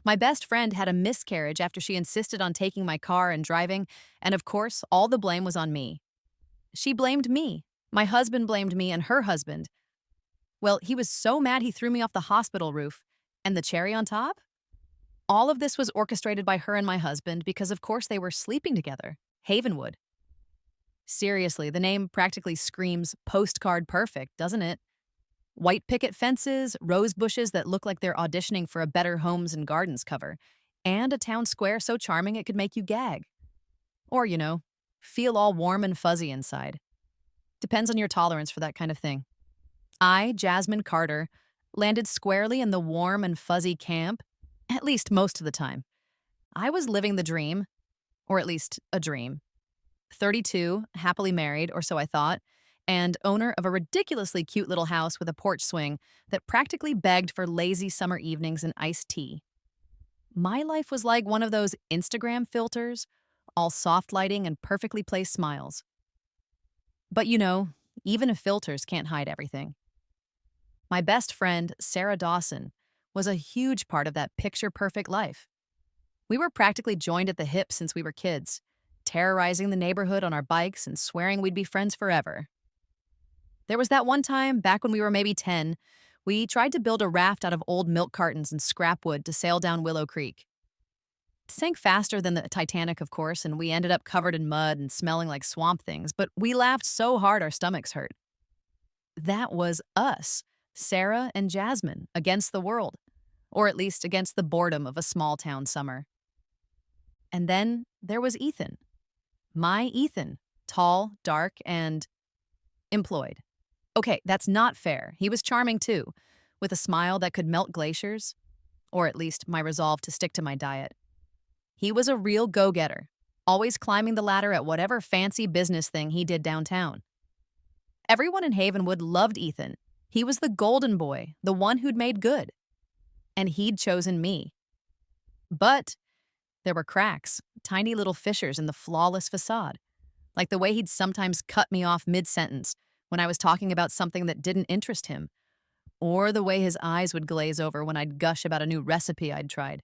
My best friend had a miscarriage after she insisted on taking my car and driving, and of course, all the blame was on me. She blamed me. My husband blamed me and her husband. Well, he was so mad he threw me off the hospital roof. And the cherry on top? All of this was orchestrated by her and my husband because, of course, they were sleeping together. Havenwood. Seriously, the name practically screams postcard perfect, doesn't it? White picket fences, rose bushes that look like they're auditioning for a Better Homes and Gardens cover, and a town square so charming it could make you gag. Or, feel all warm and fuzzy inside. Depends on your tolerance for that kind of thing. I, Jasmine Carter, landed squarely in the warm and fuzzy camp, at least most of the time. I was living the dream, or at least a dream. 32, happily married, or so I thought, and owner of a ridiculously cute little house with a porch swing that practically begged for lazy summer evenings and iced tea. My life was like one of those Instagram filters, all soft lighting and perfectly placed smiles. But even filters can't hide everything. My best friend, Sarah Dawson, was a huge part of that picture-perfect life. We were practically joined at the hip since we were kids, terrorizing the neighborhood on our bikes and swearing we'd be friends forever. There was that one time, back when we were maybe 10, we tried to build a raft out of old milk cartons and scrap wood to sail down Willow Creek. It sank faster than the Titanic, of course, and we ended up covered in mud and smelling like swamp things, but we laughed so hard our stomachs hurt. That was us, Sarah and Jasmine, against the world, or at least against the boredom of a small town summer. And then there was Ethan. My Ethan, tall, dark, and employed. Okay, that's not fair. He was charming too, with a smile that could melt glaciers, or at least my resolve to stick to my diet. He was a real go-getter, always climbing the ladder at whatever fancy business thing he did downtown. Everyone in Havenwood loved Ethan. He was the golden boy, the one who'd made good. And he'd chosen me. But there were cracks, tiny little fissures in the flawless facade, like the way he'd sometimes cut me off mid-sentence when I was talking about something that didn't interest him, or the way his eyes would glaze over when I'd gush about a new recipe I'd tried.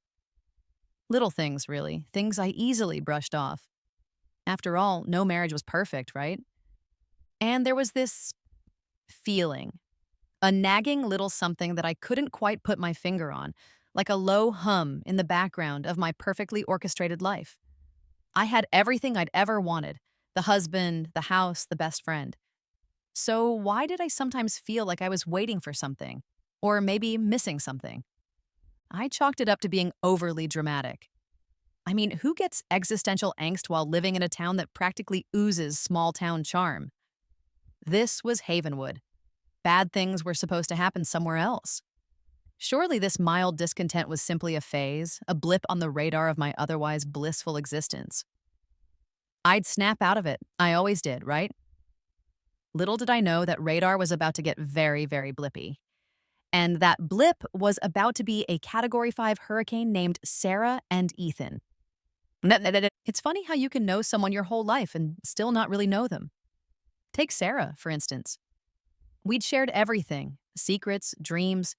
Little things, really, things I easily brushed off. After all, no marriage was perfect, right? And there was this feeling, a nagging little something that I couldn't quite put my finger on, like a low hum in the background of my perfectly orchestrated life. I had everything I'd ever wanted: the husband, the house, the best friend. So why did I sometimes feel like I was waiting for something, or maybe missing something? I chalked it up to being overly dramatic. I mean, who gets existential angst while living in a town that practically oozes small-town charm? This was Havenwood. Bad things were supposed to happen somewhere else. Surely this mild discontent was simply a phase, a blip on the radar of my otherwise blissful existence. I'd snap out of it. I always did, right? Little did I know that radar was about to get very, very blippy. And that blip was about to be a Category 5 hurricane named Sarah and Ethan. It's funny how you can know someone your whole life and still not really know them. Take Sarah, for instance. We'd shared everything: secrets, dreams,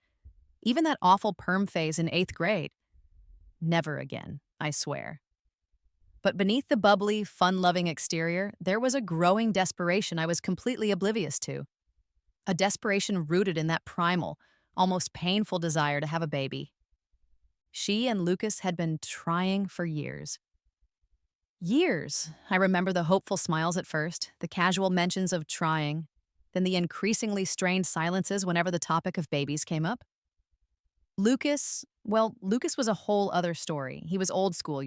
even that awful perm phase in 8th grade. Never again, I swear. But beneath the bubbly, fun-loving exterior, there was a growing desperation I was completely oblivious to. A desperation rooted in that primal, almost painful desire to have a baby. She and Lucas had been trying for years. Years. I remember the hopeful smiles at first, the casual mentions of trying, then the increasingly strained silences whenever the topic of babies came up. Lucas was a whole other story. He was old school,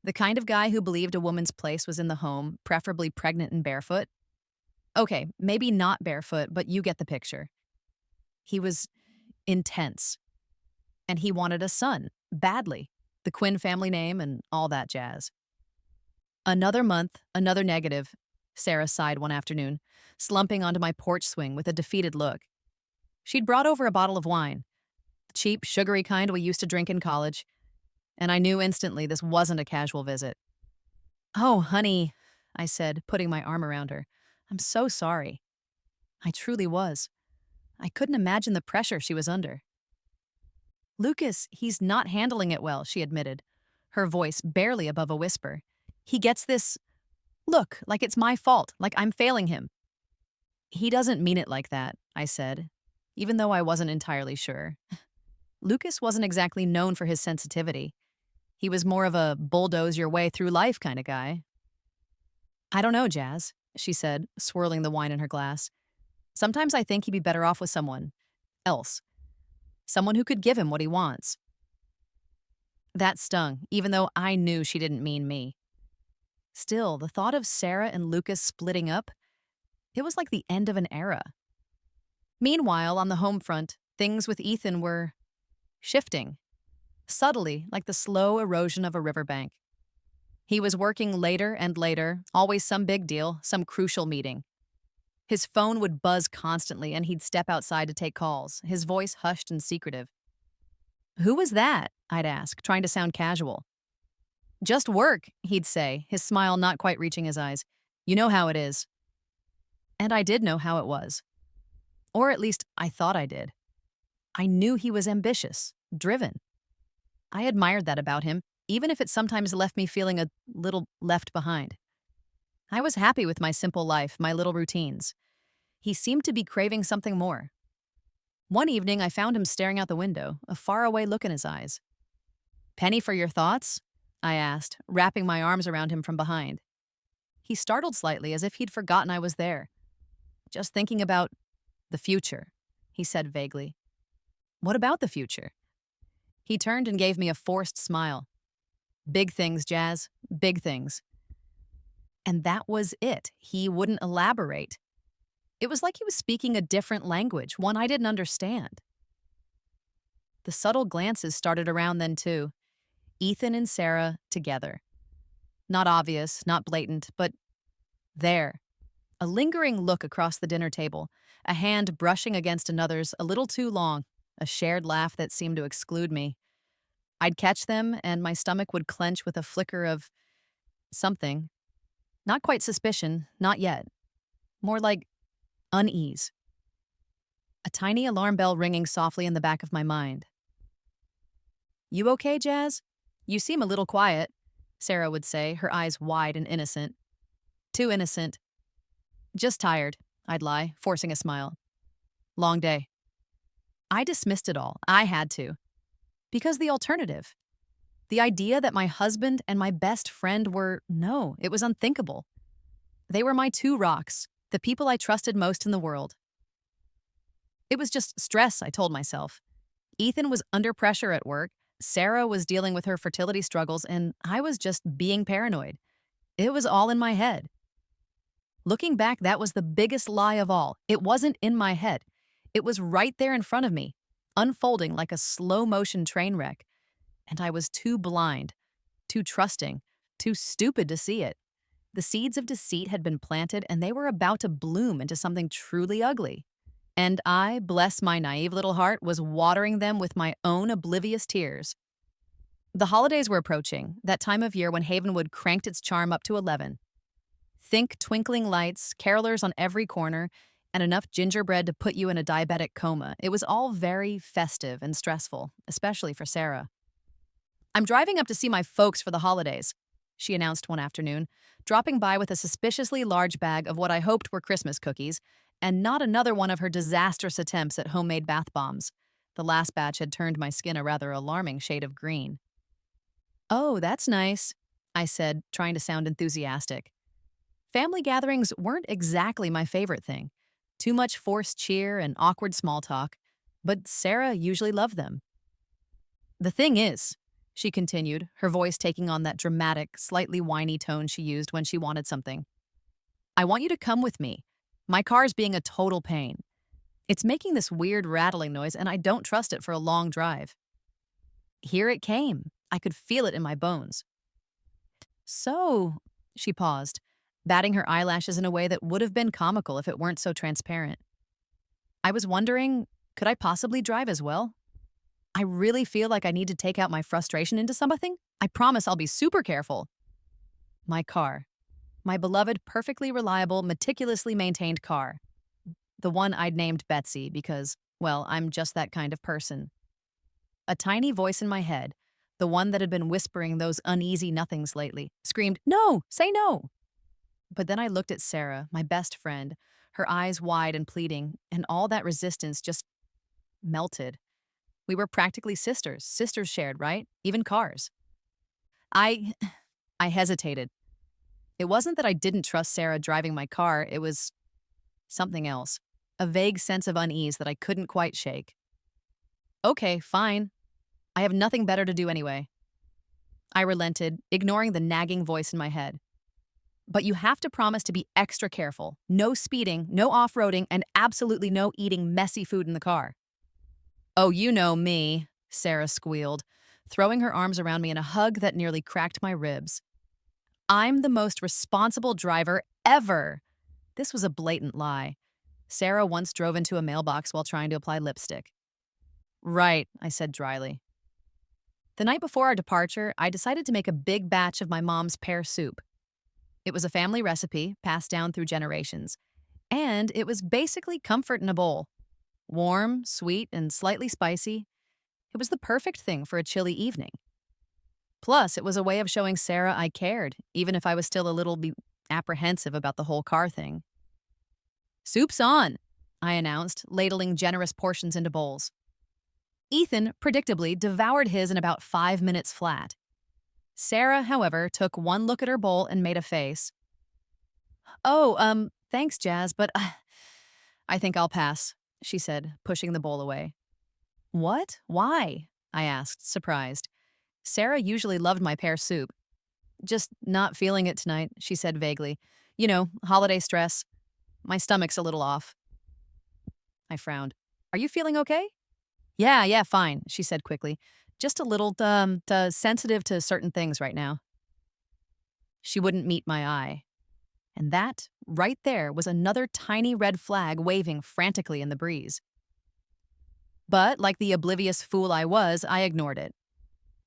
the kind of guy who believed a woman's place was in the home, preferably pregnant and barefoot. Okay, maybe not barefoot, but you get the picture. He was intense. And he wanted a son, badly. The Quinn family name and all that jazz. Another month, another negative, Sarah sighed one afternoon, slumping onto my porch swing with a defeated look. She'd brought over a bottle of wine, the cheap, sugary kind we used to drink in college, and I knew instantly this wasn't a casual visit. "Oh, honey," I said, putting my arm around her. "I'm so sorry." I truly was. I couldn't imagine the pressure she was under. Lucas, he's not handling it well, she admitted, her voice barely above a whisper. He gets this look, like it's my fault, like I'm failing him. He doesn't mean it like that, I said, even though I wasn't entirely sure. Lucas wasn't exactly known for his sensitivity. He was more of a bulldoze your way through life kind of guy. I don't know, Jazz, she said, swirling the wine in her glass. Sometimes I think he'd be better off with someone else, someone who could give him what he wants. That stung, even though I knew she didn't mean me. Still, the thought of Sarah and Lucas splitting up, it was like the end of an era. Meanwhile, on the home front, things with Ethan were shifting, subtly like the slow erosion of a riverbank. He was working later and later, always some big deal, some crucial meeting. His phone would buzz constantly and he'd step outside to take calls, his voice hushed and secretive. "Who was that?" I'd ask, trying to sound casual. "Just work," he'd say, his smile not quite reaching his eyes. "You know how it is." And I did know how it was. Or at least I thought I did. I knew he was ambitious, driven. I admired that about him, even if it sometimes left me feeling a little left behind. I was happy with my simple life, my little routines. He seemed to be craving something more. One evening, I found him staring out the window, a faraway look in his eyes. "Penny for your thoughts?" I asked, wrapping my arms around him from behind. He startled slightly, as if he'd forgotten I was there. "Just thinking about the future," he said vaguely. "What about the future?" He turned and gave me a forced smile. "Big things, Jazz, big things." And that was it. He wouldn't elaborate. It was like he was speaking a different language, one I didn't understand. The subtle glances started around then, too. Ethan and Sarah together. Not obvious, not blatant, but there. A lingering look across the dinner table, a hand brushing against another's a little too long, a shared laugh that seemed to exclude me. I'd catch them, and my stomach would clench with a flicker of something. Not quite suspicion, not yet. More like unease. A tiny alarm bell ringing softly in the back of my mind. "You okay, Jazz? You seem a little quiet," Sarah would say, her eyes wide and innocent. Too innocent. "Just tired," I'd lie, forcing a smile. "Long day." I dismissed it all. I had to. Because the alternative. The idea that my husband and my best friend were, no, it was unthinkable. They were my two rocks, the people I trusted most in the world. It was just stress, I told myself. Ethan was under pressure at work, Sarah was dealing with her fertility struggles, and I was just being paranoid. It was all in my head. Looking back, that was the biggest lie of all. It wasn't in my head. It was right there in front of me, unfolding like a slow-motion train wreck. And I was too blind, too trusting, too stupid to see it. The seeds of deceit had been planted, and they were about to bloom into something truly ugly. And I, bless my naive little heart, was watering them with my own oblivious tears. The holidays were approaching, that time of year when Havenwood cranked its charm up to 11. Think twinkling lights, carolers on every corner, and enough gingerbread to put you in a diabetic coma. It was all very festive and stressful, especially for Sarah. "I'm driving up to see my folks for the holidays," she announced one afternoon, dropping by with a suspiciously large bag of what I hoped were Christmas cookies, and not another one of her disastrous attempts at homemade bath bombs. The last batch had turned my skin a rather alarming shade of green. "Oh, that's nice," I said, trying to sound enthusiastic. Family gatherings weren't exactly my favorite thing. Too much forced cheer and awkward small talk, but Sarah usually loved them. "The thing is," she continued, her voice taking on that dramatic, slightly whiny tone she used when she wanted something, "I want you to come with me. My car's being a total pain. It's making this weird rattling noise, and I don't trust it for a long drive." Here it came. I could feel it in my bones. "So," she paused, batting her eyelashes in a way that would have been comical if it weren't so transparent. "I was wondering, could I possibly drive as well? I really feel like I need to take out my frustration into something. I promise I'll be super careful." My car. My beloved, perfectly reliable, meticulously maintained car. The one I'd named Betsy because, well, I'm just that kind of person. A tiny voice in my head, the one that had been whispering those uneasy nothings lately, screamed, "No! Say no!" But then I looked at Sarah, my best friend, her eyes wide and pleading, and all that resistance just melted. We were practically sisters. Sisters shared, right? Even cars. I I hesitated. It wasn't that I didn't trust Sarah driving my car, it was something else. A vague sense of unease that I couldn't quite shake. Okay, fine. I have nothing better to do anyway. I relented, ignoring the nagging voice in my head. But you have to promise to be extra careful. No speeding, no off-roading, and absolutely no eating messy food in the car. Oh, you know me, Sarah squealed, throwing her arms around me in a hug that nearly cracked my ribs. I'm the most responsible driver ever. This was a blatant lie. Sarah once drove into a mailbox while trying to apply lipstick. Right, I said dryly. The night before our departure, I decided to make a big batch of my mom's pear soup. It was a family recipe passed down through generations, and it was basically comfort in a bowl. Warm, sweet, and slightly spicy. It was the perfect thing for a chilly evening. Plus, it was a way of showing Sarah I cared, even if I was still a little apprehensive about the whole car thing. Soup's on, I announced, ladling generous portions into bowls. Ethan, predictably, devoured his in about 5 minutes flat. Sarah, however, took one look at her bowl and made a face. Oh, thanks, Jazz, but I think I'll pass, she said, pushing the bowl away. What? Why? I asked, surprised. Sarah usually loved my pear soup. Just not feeling it tonight, she said vaguely. You know, holiday stress. My stomach's a little off. I frowned. Are you feeling okay? Yeah, fine, she said quickly. Just a little, sensitive to certain things right now. She wouldn't meet my eye. And that, right there, was another tiny red flag waving frantically in the breeze. But, like the oblivious fool I was, I ignored it.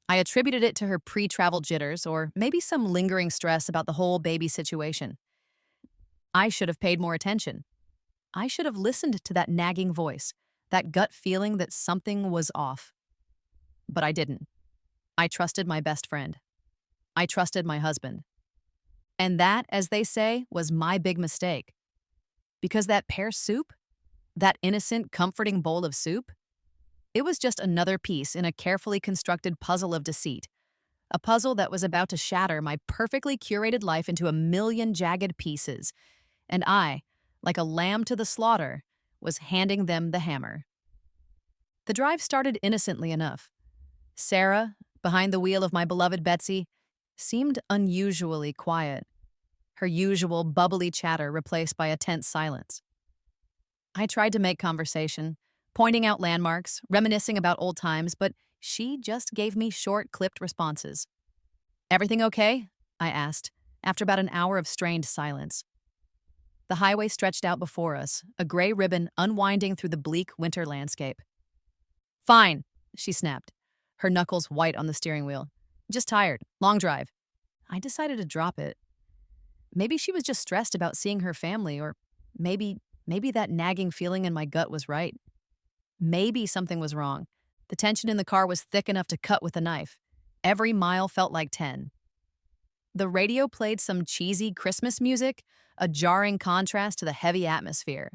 I attributed it to her pre-travel jitters or maybe some lingering stress about the whole baby situation. I should have paid more attention. I should have listened to that nagging voice, that gut feeling that something was off. But I didn't. I trusted my best friend. I trusted my husband. And that, as they say, was my big mistake. Because that pear soup, that innocent, comforting bowl of soup, it was just another piece in a carefully constructed puzzle of deceit. A puzzle that was about to shatter my perfectly curated life into a million jagged pieces. And I, like a lamb to the slaughter, was handing them the hammer. The drive started innocently enough. Sarah, behind the wheel of my beloved Betsy, seemed unusually quiet, her usual bubbly chatter replaced by a tense silence. I tried to make conversation, pointing out landmarks, reminiscing about old times, but she just gave me short, clipped responses. Everything okay? I asked, after about an hour of strained silence. The highway stretched out before us, a gray ribbon unwinding through the bleak winter landscape. Fine, she snapped, her knuckles white on the steering wheel. Just tired. Long drive. I decided to drop it. Maybe she was just stressed about seeing her family, or maybe that nagging feeling in my gut was right. Maybe something was wrong. The tension in the car was thick enough to cut with a knife. Every mile felt like 10. The radio played some cheesy Christmas music, a jarring contrast to the heavy atmosphere.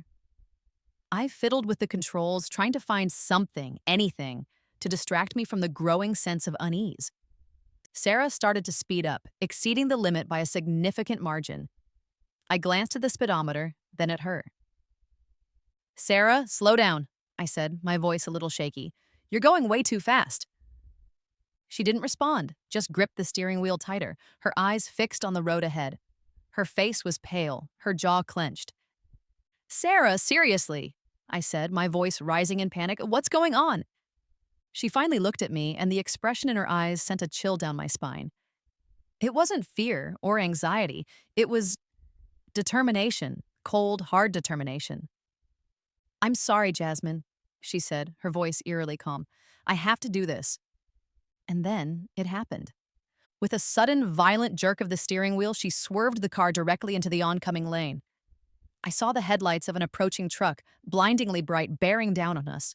I fiddled with the controls, trying to find something, anything, to distract me from the growing sense of unease. Sarah started to speed up, exceeding the limit by a significant margin. I glanced at the speedometer, then at her. Sarah, slow down, I said, my voice a little shaky. You're going way too fast. She didn't respond, just gripped the steering wheel tighter, her eyes fixed on the road ahead. Her face was pale, her jaw clenched. Sarah, seriously, I said, my voice rising in panic. What's going on? She finally looked at me, and the expression in her eyes sent a chill down my spine. It wasn't fear or anxiety. It was determination, cold, hard determination. I'm sorry, Jasmine, she said, her voice eerily calm. I have to do this. And then it happened. With a sudden, violent jerk of the steering wheel, she swerved the car directly into the oncoming lane. I saw the headlights of an approaching truck, blindingly bright, bearing down on us.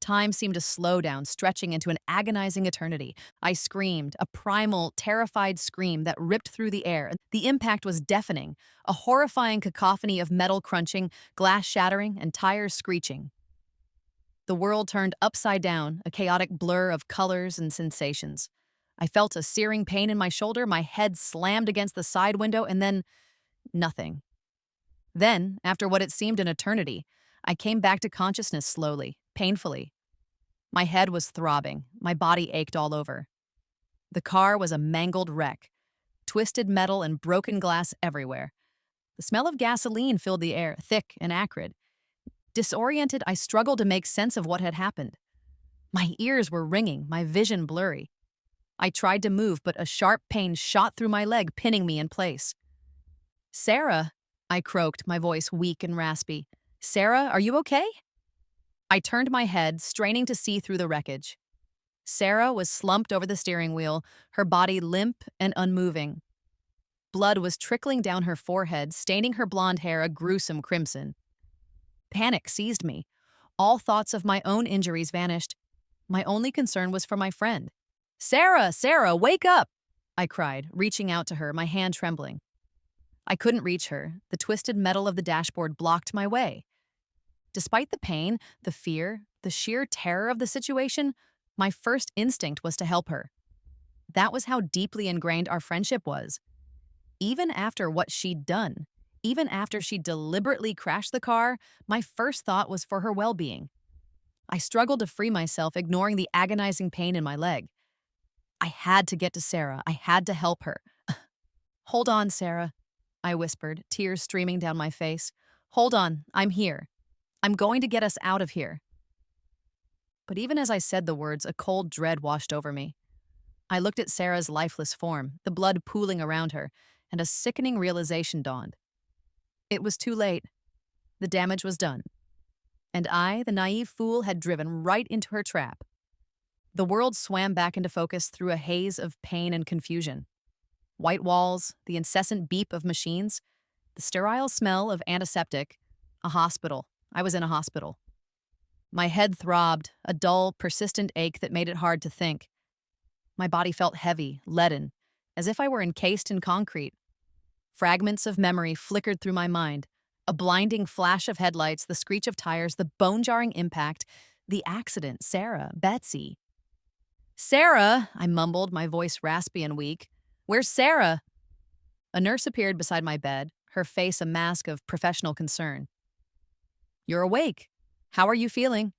Time seemed to slow down, stretching into an agonizing eternity. I screamed, a primal, terrified scream that ripped through the air. The impact was deafening, a horrifying cacophony of metal crunching, glass shattering, and tires screeching. The world turned upside down, a chaotic blur of colors and sensations. I felt a searing pain in my shoulder, my head slammed against the side window, and then nothing. Then, after what it seemed an eternity, I came back to consciousness slowly, painfully. My head was throbbing, my body ached all over. The car was a mangled wreck, twisted metal and broken glass everywhere. The smell of gasoline filled the air, thick and acrid. Disoriented, I struggled to make sense of what had happened. My ears were ringing, my vision blurry. I tried to move, but a sharp pain shot through my leg, pinning me in place. "Sarah," I croaked, my voice weak and raspy. "Sarah, are you okay?" I turned my head, straining to see through the wreckage. Sarah was slumped over the steering wheel, her body limp and unmoving. Blood was trickling down her forehead, staining her blonde hair a gruesome crimson. Panic seized me. All thoughts of my own injuries vanished. My only concern was for my friend. "Sarah, Sarah, wake up!" I cried, reaching out to her, my hand trembling. I couldn't reach her. The twisted metal of the dashboard blocked my way. Despite the pain, the fear, the sheer terror of the situation, my first instinct was to help her. That was how deeply ingrained our friendship was. Even after what she'd done, even after she deliberately crashed the car, my first thought was for her well-being. I struggled to free myself, ignoring the agonizing pain in my leg. I had to get to Sarah. I had to help her. "Hold on, Sarah," I whispered, tears streaming down my face. "Hold on, I'm here. I'm going to get us out of here." But even as I said the words, a cold dread washed over me. I looked at Sarah's lifeless form, the blood pooling around her, and a sickening realization dawned. It was too late. The damage was done. And I, the naive fool, had driven right into her trap. The world swam back into focus through a haze of pain and confusion. White walls, the incessant beep of machines, the sterile smell of antiseptic, a hospital. I was in a hospital. My head throbbed, a dull, persistent ache that made it hard to think. My body felt heavy, leaden, as if I were encased in concrete. Fragments of memory flickered through my mind. A blinding flash of headlights, the screech of tires, the bone-jarring impact, the accident, Sarah, Betsy. "Sarah," I mumbled, my voice raspy and weak. "Where's Sarah?" A nurse appeared beside my bed, her face a mask of professional concern. "You're awake. How are you feeling?"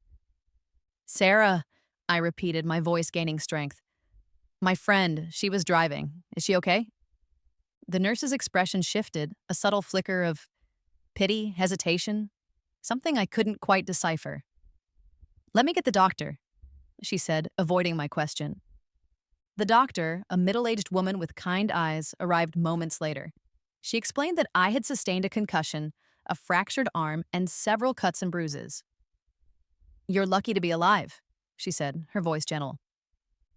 "Sarah," I repeated, my voice gaining strength. "My friend, she was driving. Is she okay?" The nurse's expression shifted, a subtle flicker of pity, hesitation, something I couldn't quite decipher. "Let me get the doctor," she said, avoiding my question. The doctor, a middle-aged woman with kind eyes, arrived moments later. She explained that I had sustained a concussion, a fractured arm, and several cuts and bruises. "You're lucky to be alive," she said, her voice gentle.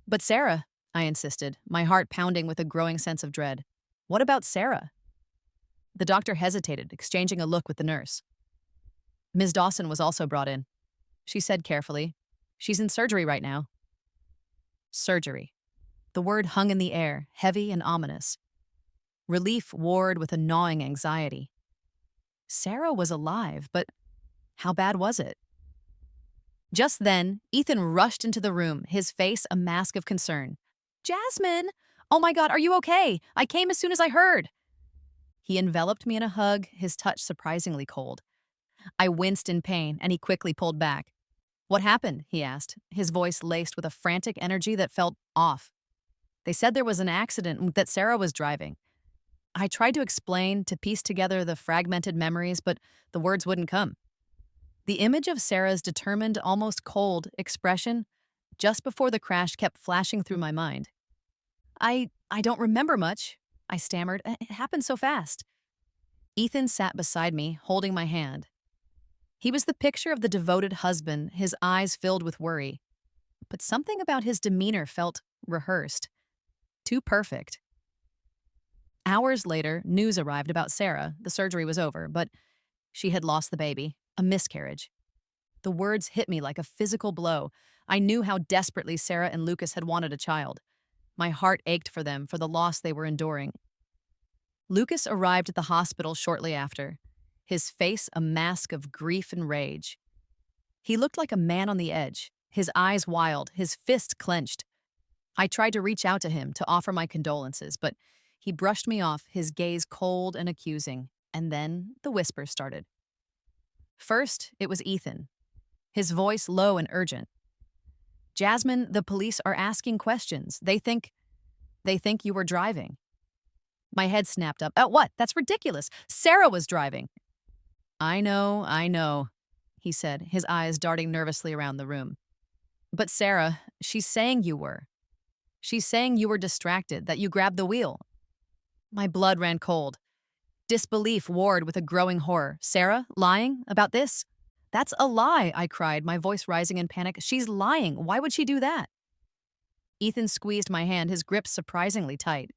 "But Sarah," I insisted, my heart pounding with a growing sense of dread. "What about Sarah?" The doctor hesitated, exchanging a look with the nurse. Ms. Dawson was also brought in. She said carefully, "She's in surgery right now." Surgery. The word hung in the air, heavy and ominous. Relief warred with a gnawing anxiety. Sarah was alive, but how bad was it? Just then, Ethan rushed into the room, his face a mask of concern. "Jasmine! Oh my God, are you okay? I came as soon as I heard." He enveloped me in a hug, his touch surprisingly cold. I winced in pain, and he quickly pulled back. "What happened?" he asked, his voice laced with a frantic energy that felt off. "They said there was an accident, that Sarah was driving." I tried to explain, to piece together the fragmented memories, but the words wouldn't come. The image of Sarah's determined, almost cold, expression just before the crash kept flashing through my mind. I don't remember much," I stammered. "It happened so fast." Ethan sat beside me, holding my hand. He was the picture of the devoted husband, his eyes filled with worry. But something about his demeanor felt rehearsed. Too perfect. Hours later, news arrived about Sarah. The surgery was over, but she had lost the baby, a miscarriage. The words hit me like a physical blow. I knew how desperately Sarah and Lucas had wanted a child. My heart ached for them, for the loss they were enduring. Lucas arrived at the hospital shortly after, his face a mask of grief and rage. He looked like a man on the edge, his eyes wild, his fists clenched. I tried to reach out to him to offer my condolences, but he brushed me off, his gaze cold and accusing, and then the whispers started. First, it was Ethan, his voice low and urgent. "Jasmine, the police are asking questions. They think you were driving." My head snapped up. What? That's ridiculous. Sarah was driving." I know," he said, his eyes darting nervously around the room. "But Sarah, she's saying you were. She's saying you were distracted, that you grabbed the wheel." My blood ran cold. Disbelief warred with a growing horror. "Sarah, lying about this?" "That's a lie," I cried, my voice rising in panic. "She's lying. Why would she do that?" Ethan squeezed my hand, his grip surprisingly tight.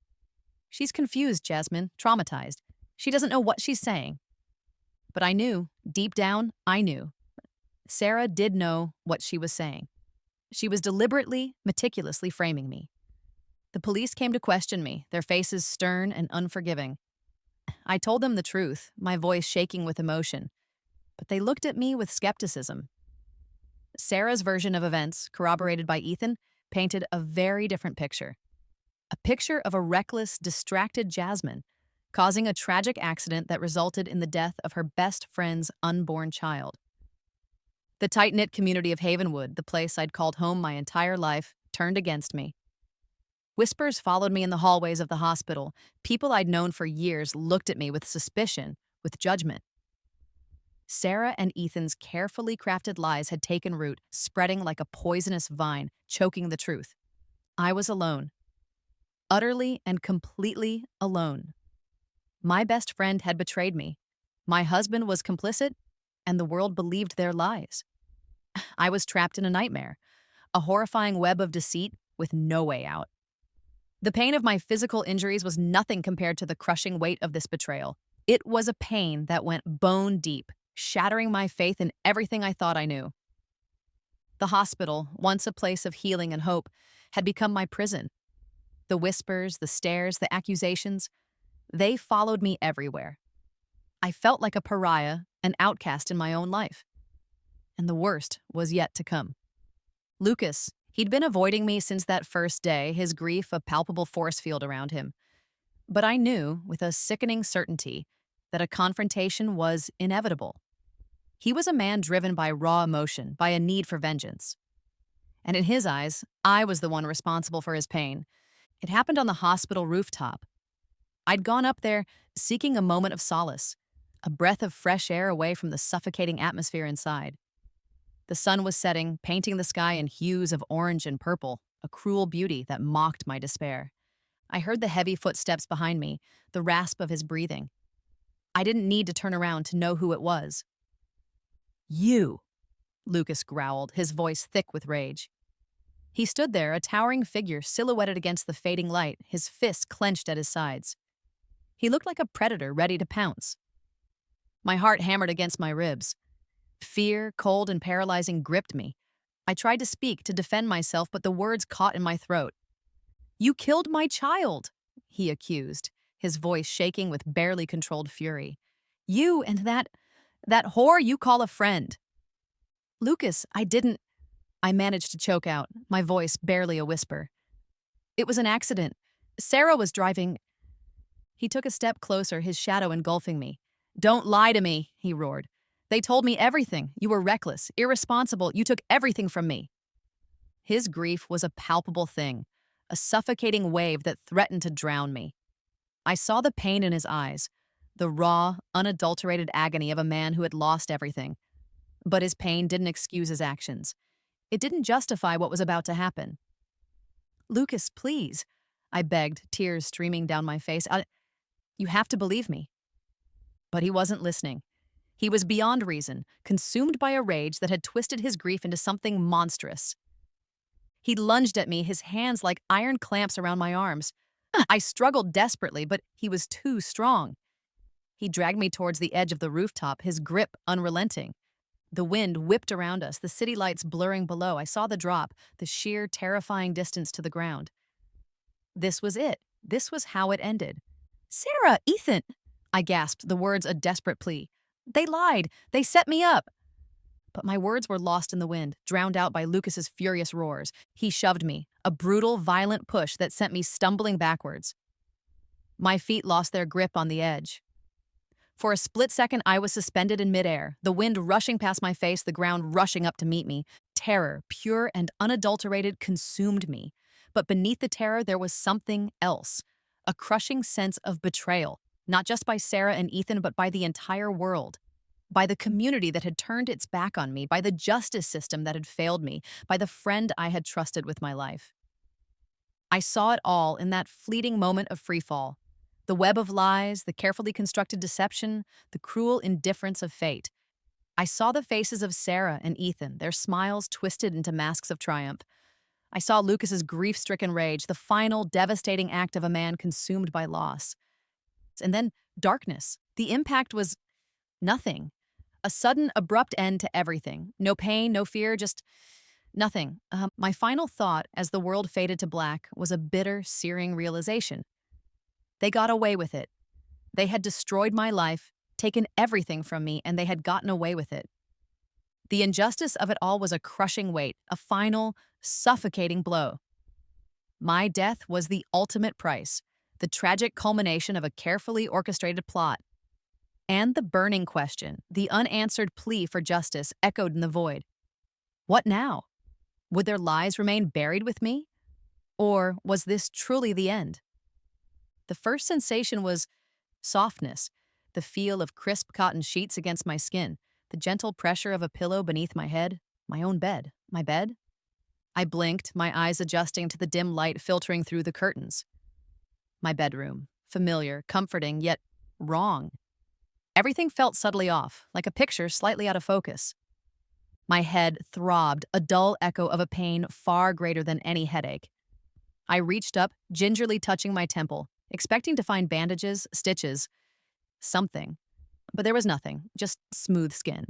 "She's confused, Jasmine, traumatized. She doesn't know what she's saying." But I knew, deep down, I knew. Sarah did know what she was saying. She was deliberately, meticulously framing me. The police came to question me, their faces stern and unforgiving. I told them the truth, my voice shaking with emotion, but they looked at me with skepticism. Sarah's version of events, corroborated by Ethan, painted a very different picture. A picture of a reckless, distracted Jasmine, causing a tragic accident that resulted in the death of her best friend's unborn child. The tight-knit community of Havenwood, the place I'd called home my entire life, turned against me. Whispers followed me in the hallways of the hospital. People I'd known for years looked at me with suspicion, with judgment. Sarah and Ethan's carefully crafted lies had taken root, spreading like a poisonous vine, choking the truth. I was alone. Utterly and completely alone. My best friend had betrayed me. My husband was complicit, and the world believed their lies. I was trapped in a nightmare, a horrifying web of deceit with no way out. The pain of my physical injuries was nothing compared to the crushing weight of this betrayal. It was a pain that went bone deep, shattering my faith in everything I thought I knew. The hospital, once a place of healing and hope, had become my prison. The whispers, the stares, the accusations, they followed me everywhere. I felt like a pariah, an outcast in my own life. And the worst was yet to come. Lucas, he'd been avoiding me since that first day, his grief a palpable force field around him. But I knew, with a sickening certainty, that a confrontation was inevitable. He was a man driven by raw emotion, by a need for vengeance. And in his eyes, I was the one responsible for his pain. It happened on the hospital rooftop. I'd gone up there seeking a moment of solace, a breath of fresh air away from the suffocating atmosphere inside. The sun was setting, painting the sky in hues of orange and purple, a cruel beauty that mocked my despair. I heard the heavy footsteps behind me, the rasp of his breathing. I didn't need to turn around to know who it was. "You," Lucas growled, his voice thick with rage. He stood there, a towering figure silhouetted against the fading light, his fists clenched at his sides. He looked like a predator ready to pounce. My heart hammered against my ribs. Fear, cold and paralyzing, gripped me. I tried to speak, to defend myself, but the words caught in my throat. "You killed my child," he accused, his voice shaking with barely controlled fury. "You and that whore you call a friend." "Lucas, I managed to choke out, my voice barely a whisper. "It was an accident. Sarah was driving." He took a step closer, his shadow engulfing me. "Don't lie to me," he roared. "They told me everything. You were reckless, irresponsible. You took everything from me." His grief was a palpable thing, a suffocating wave that threatened to drown me. I saw the pain in his eyes, the raw, unadulterated agony of a man who had lost everything. But his pain didn't excuse his actions. It didn't justify what was about to happen. "Lucas, please," I begged, tears streaming down my face. "You have to believe me." But he wasn't listening. He was beyond reason, consumed by a rage that had twisted his grief into something monstrous. He lunged at me, his hands like iron clamps around my arms. I struggled desperately, but he was too strong. He dragged me towards the edge of the rooftop, his grip unrelenting. The wind whipped around us, the city lights blurring below. I saw the drop, the sheer, terrifying distance to the ground. This was it. This was how it ended. Sarah, Ethan! I gasped, the words a desperate plea. They lied. They set me up. But my words were lost in the wind, drowned out by Lucas's furious roars. He shoved me, a brutal, violent push that sent me stumbling backwards. My feet lost their grip on the edge. For a split second, I was suspended in midair, the wind rushing past my face, the ground rushing up to meet me. Terror, pure and unadulterated, consumed me. But beneath the terror, there was something else, a crushing sense of betrayal, not just by Sarah and Ethan, but by the entire world. By the community that had turned its back on me, by the justice system that had failed me, by the friend I had trusted with my life. I saw it all in that fleeting moment of freefall. The web of lies, the carefully constructed deception, the cruel indifference of fate. I saw the faces of Sarah and Ethan, their smiles twisted into masks of triumph. I saw Lucas's grief-stricken rage, the final devastating act of a man consumed by loss. And then darkness. The impact was nothing. A sudden, abrupt end to everything. No pain, no fear, just nothing. My final thought as the world faded to black was a bitter, searing realization. They got away with it. They had destroyed my life, taken everything from me, and they had gotten away with it. The injustice of it all was a crushing weight, a final, suffocating blow. My death was the ultimate price, the tragic culmination of a carefully orchestrated plot. And the burning question, the unanswered plea for justice, echoed in the void. What now? Would their lies remain buried with me? Or was this truly the end? The first sensation was softness, the feel of crisp cotton sheets against my skin, the gentle pressure of a pillow beneath my head, my own bed. My bed? I blinked, my eyes adjusting to the dim light filtering through the curtains. My bedroom, familiar, comforting, yet wrong. Everything felt subtly off, like a picture slightly out of focus. My head throbbed, a dull echo of a pain far greater than any headache. I reached up, gingerly touching my temple, expecting to find bandages, stitches, something. But there was nothing, just smooth skin.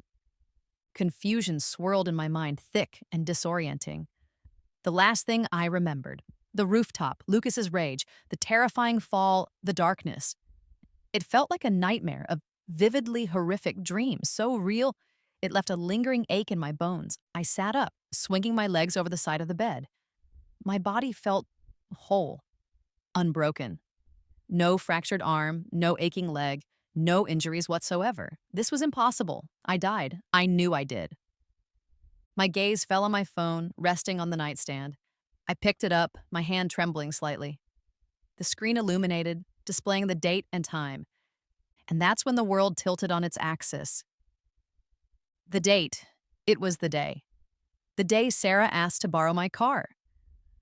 Confusion swirled in my mind, thick and disorienting. The last thing I remembered, the rooftop, Lucas's rage, the terrifying fall, the darkness. It felt like a nightmare, a vividly horrific dream, so real it left a lingering ache in my bones. I sat up, swinging my legs over the side of the bed. My body felt whole, unbroken. No fractured arm, no aching leg, no injuries whatsoever. This was impossible. I died. I knew I did. My gaze fell on my phone, resting on the nightstand. I picked it up, my hand trembling slightly. The screen illuminated, displaying the date and time. And that's when the world tilted on its axis. The date. It was the day. The day Sarah asked to borrow my car.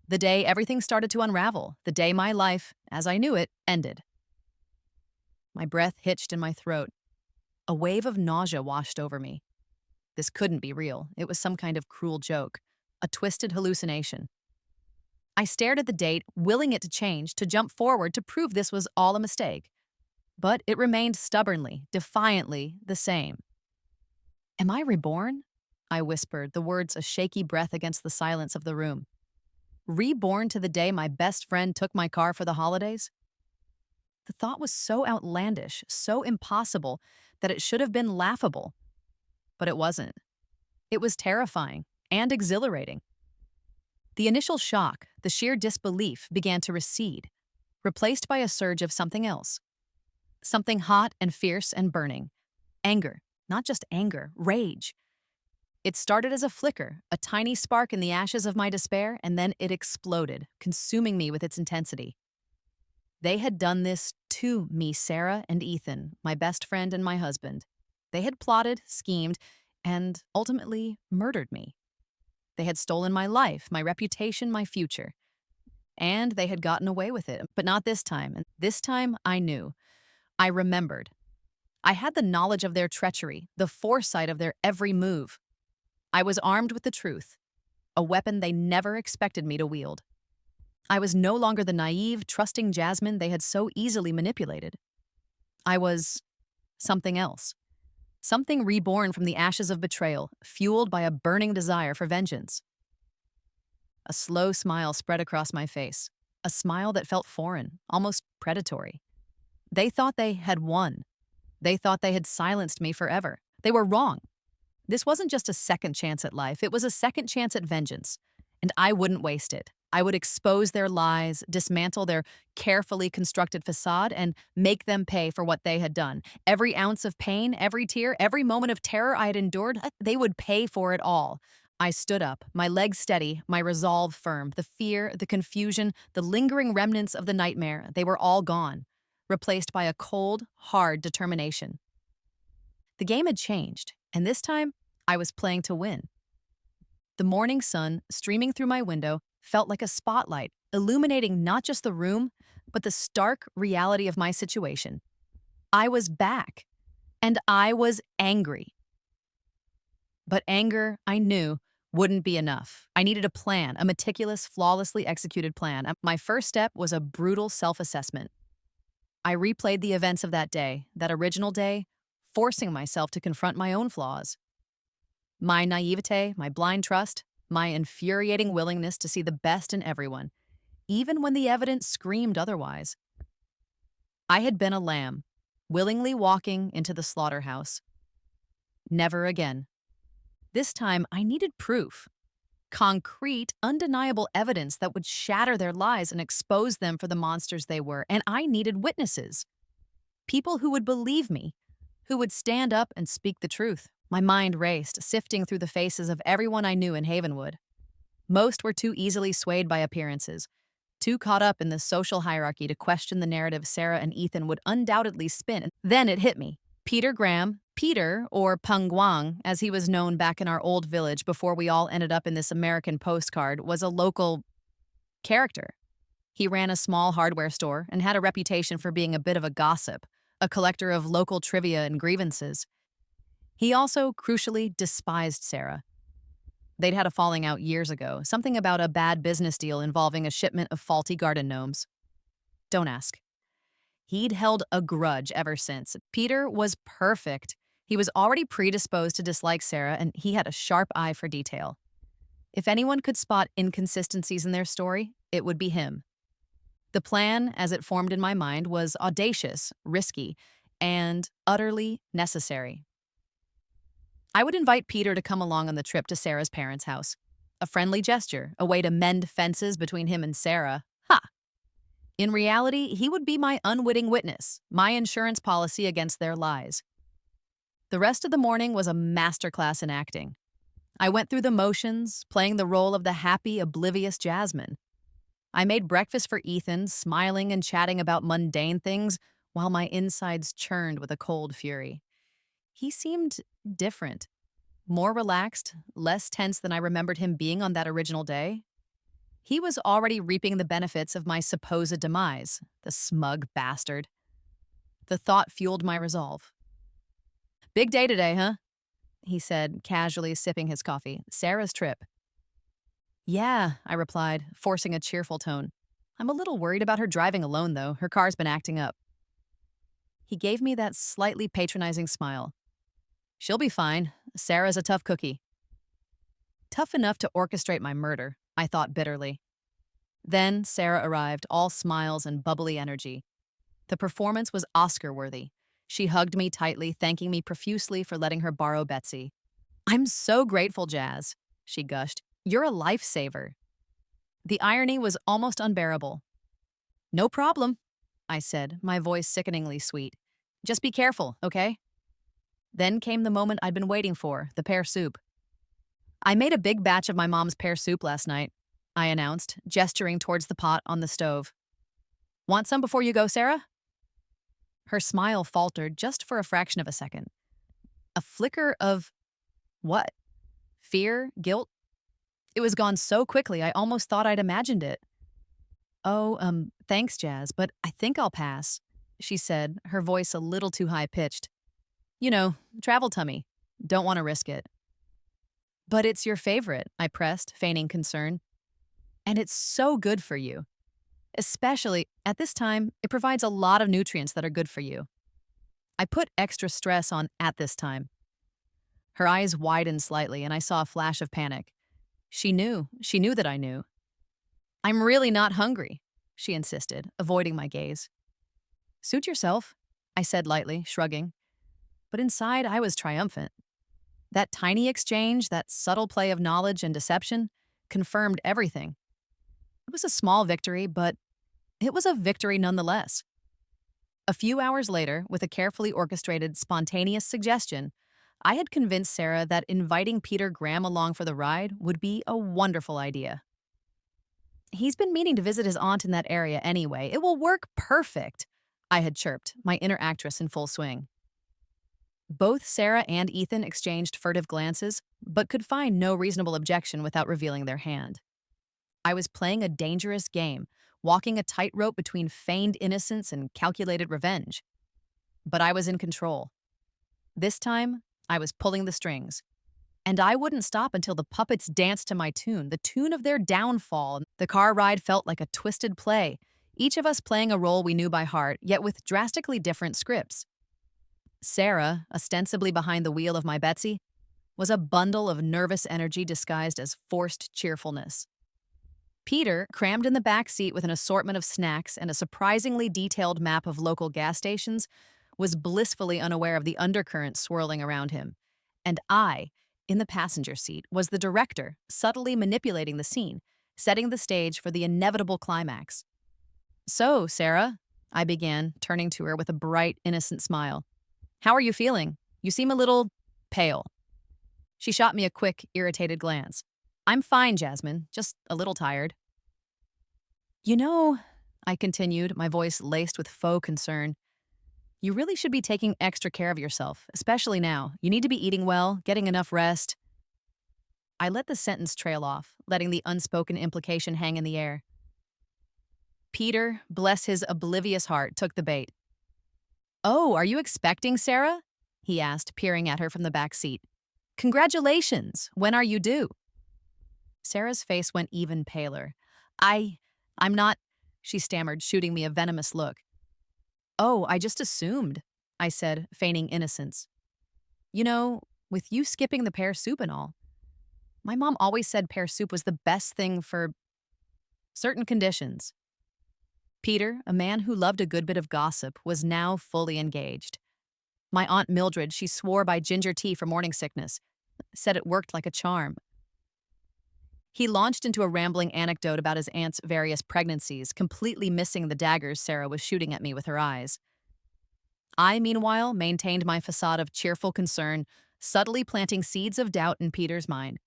The day everything started to unravel. The day my life, as I knew it, ended. My breath hitched in my throat. A wave of nausea washed over me. This couldn't be real. It was some kind of cruel joke, a twisted hallucination. I stared at the date, willing it to change, to jump forward, to prove this was all a mistake. But it remained stubbornly, defiantly the same. Am I reborn? I whispered, the words a shaky breath against the silence of the room. Reborn to the day my best friend took my car for the holidays? The thought was so outlandish, so impossible, that it should have been laughable. But it wasn't. It was terrifying and exhilarating. The initial shock, the sheer disbelief, began to recede, replaced by a surge of something else. Something hot and fierce and burning. Anger, not just anger, rage. It started as a flicker, a tiny spark in the ashes of my despair, and then it exploded, consuming me with its intensity. They had done this to me, Sarah and Ethan, my best friend and my husband. They had plotted, schemed, and ultimately murdered me. They had stolen my life, my reputation, my future. And they had gotten away with it, but not this time. And this time, I knew. I remembered. I had the knowledge of their treachery, the foresight of their every move. I was armed with the truth, a weapon they never expected me to wield. I was no longer the naive, trusting Jasmine they had so easily manipulated. I was something else. Something reborn from the ashes of betrayal, fueled by a burning desire for vengeance. A slow smile spread across my face, a smile that felt foreign, almost predatory. They thought they had won. They thought they had silenced me forever. They were wrong. This wasn't just a second chance at life, it was a second chance at vengeance. And I wouldn't waste it. I would expose their lies, dismantle their carefully constructed facade, and make them pay for what they had done. Every ounce of pain, every tear, every moment of terror I had endured, they would pay for it all. I stood up, my legs steady, my resolve firm. The fear, the confusion, the lingering remnants of the nightmare, they were all gone, replaced by a cold, hard determination. The game had changed, and this time, I was playing to win. The morning sun, streaming through my window, felt like a spotlight, illuminating not just the room, but the stark reality of my situation. I was back, and I was angry. But anger, I knew, wouldn't be enough. I needed a plan, a meticulous, flawlessly executed plan. My first step was a brutal self-assessment. I replayed the events of that day, that original day, forcing myself to confront my own flaws. My naivete, my blind trust, my infuriating willingness to see the best in everyone, even when the evidence screamed otherwise. I had been a lamb, willingly walking into the slaughterhouse. Never again. This time, I needed proof. Concrete, undeniable evidence that would shatter their lies and expose them for the monsters they were, and I needed witnesses. People who would believe me, who would stand up and speak the truth. My mind raced, sifting through the faces of everyone I knew in Havenwood. Most were too easily swayed by appearances, too caught up in the social hierarchy to question the narrative Sarah and Ethan would undoubtedly spin. Then it hit me. Peter Graham, Peter, or Peng Guang, as he was known back in our old village before we all ended up in this American postcard, was a local character. He ran a small hardware store and had a reputation for being a bit of a gossip, a collector of local trivia and grievances. He also, crucially, despised Sarah. They'd had a falling out years ago, something about a bad business deal involving a shipment of faulty garden gnomes. Don't ask. He'd held a grudge ever since. Peter was perfect. He was already predisposed to dislike Sarah, and he had a sharp eye for detail. If anyone could spot inconsistencies in their story, it would be him. The plan, as it formed in my mind, was audacious, risky, and utterly necessary. I would invite Peter to come along on the trip to Sarah's parents' house. A friendly gesture, a way to mend fences between him and Sarah. Ha! In reality, he would be my unwitting witness, my insurance policy against their lies. The rest of the morning was a masterclass in acting. I went through the motions, playing the role of the happy, oblivious Jasmine. I made breakfast for Ethan, smiling and chatting about mundane things, while my insides churned with a cold fury. He seemed different, more relaxed, less tense than I remembered him being on that original day. He was already reaping the benefits of my supposed demise, the smug bastard. The thought fueled my resolve. "Big day today, huh?" he said, casually sipping his coffee. "Sarah's trip." "Yeah," I replied, forcing a cheerful tone. "I'm a little worried about her driving alone, though. Her car's been acting up." He gave me that slightly patronizing smile. "She'll be fine. Sarah's a tough cookie." Tough enough to orchestrate my murder, I thought bitterly. Then Sarah arrived, all smiles and bubbly energy. The performance was Oscar-worthy. She hugged me tightly, thanking me profusely for letting her borrow Betsy. "I'm so grateful, Jazz," she gushed. "You're a lifesaver." The irony was almost unbearable. "No problem," I said, my voice sickeningly sweet. "Just be careful, okay?" Then came the moment I'd been waiting for, the pear soup. "I made a big batch of my mom's pear soup last night," I announced, gesturing towards the pot on the stove. "Want some before you go, Sarah?" Her smile faltered just for a fraction of a second. A flicker of what? Fear? Guilt? It was gone so quickly I almost thought I'd imagined it. "Oh, thanks, Jazz, but I think I'll pass," she said, her voice a little too high-pitched. "You know, travel tummy. Don't want to risk it." "But it's your favorite," I pressed, feigning concern. "And it's so good for you. Especially, at this time, it provides a lot of nutrients that are good for you." I put extra stress on at this time. Her eyes widened slightly, and I saw a flash of panic. She knew. She knew that I knew. I'm really not hungry, she insisted, avoiding my gaze. Suit yourself, I said lightly, shrugging. But inside, I was triumphant. That tiny exchange, that subtle play of knowledge and deception, confirmed everything. It was a small victory, but it was a victory nonetheless. A few hours later, with a carefully orchestrated, spontaneous suggestion, I had convinced Sarah that inviting Peter Graham along for the ride would be a wonderful idea. He's been meaning to visit his aunt in that area anyway. It will work perfect, I had chirped, my inner actress in full swing. Both Sarah and Ethan exchanged furtive glances, but could find no reasonable objection without revealing their hand. I was playing a dangerous game, walking a tightrope between feigned innocence and calculated revenge. But I was in control. This time, I was pulling the strings. And I wouldn't stop until the puppets danced to my tune, the tune of their downfall. The car ride felt like a twisted play, each of us playing a role we knew by heart, yet with drastically different scripts. Sarah, ostensibly behind the wheel of my Betsy, was a bundle of nervous energy disguised as forced cheerfulness. Peter, crammed in the back seat with an assortment of snacks and a surprisingly detailed map of local gas stations, was blissfully unaware of the undercurrent swirling around him. And I, in the passenger seat, was the director, subtly manipulating the scene, setting the stage for the inevitable climax. So, Sarah, I began, turning to her with a bright, innocent smile. How are you feeling? You seem a little pale. She shot me a quick, irritated glance. I'm fine, Jasmine, just a little tired. You know, I continued, my voice laced with faux concern, you really should be taking extra care of yourself, especially now. You need to be eating well, getting enough rest. I let the sentence trail off, letting the unspoken implication hang in the air. Peter, bless his oblivious heart, took the bait. Oh, are you expecting Sarah? He asked, peering at her from the back seat. Congratulations! When are you due? Sarah's face went even paler. I'm not, she stammered, shooting me a venomous look. Oh, I just assumed, I said, feigning innocence. You know, with you skipping the pear soup and all, my mom always said pear soup was the best thing for certain conditions. Peter, a man who loved a good bit of gossip, was now fully engaged. My Aunt Mildred, she swore by ginger tea for morning sickness, said it worked like a charm. He launched into a rambling anecdote about his aunt's various pregnancies, completely missing the daggers Sarah was shooting at me with her eyes. I, meanwhile, maintained my facade of cheerful concern, subtly planting seeds of doubt in Peter's mind.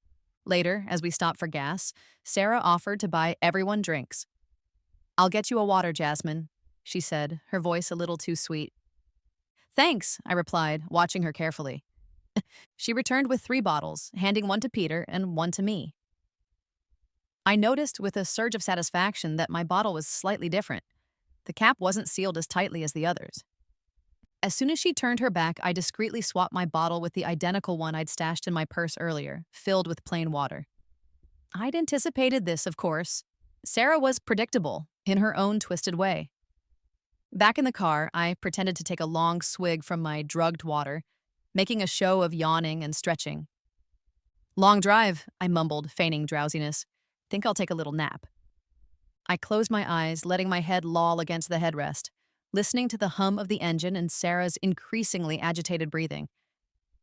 Later, as we stopped for gas, Sarah offered to buy everyone drinks. I'll get you a water, Jasmine, she said, her voice a little too sweet. Thanks, I replied, watching her carefully. She returned with 3 bottles, handing one to Peter and one to me. I noticed with a surge of satisfaction that my bottle was slightly different. The cap wasn't sealed as tightly as the others. As soon as she turned her back, I discreetly swapped my bottle with the identical one I'd stashed in my purse earlier, filled with plain water. I'd anticipated this, of course. Sarah was predictable, in her own twisted way. Back in the car, I pretended to take a long swig from my drugged water, making a show of yawning and stretching. Long drive, I mumbled, feigning drowsiness. Think I'll take a little nap. I closed my eyes, letting my head loll against the headrest, listening to the hum of the engine and Sarah's increasingly agitated breathing.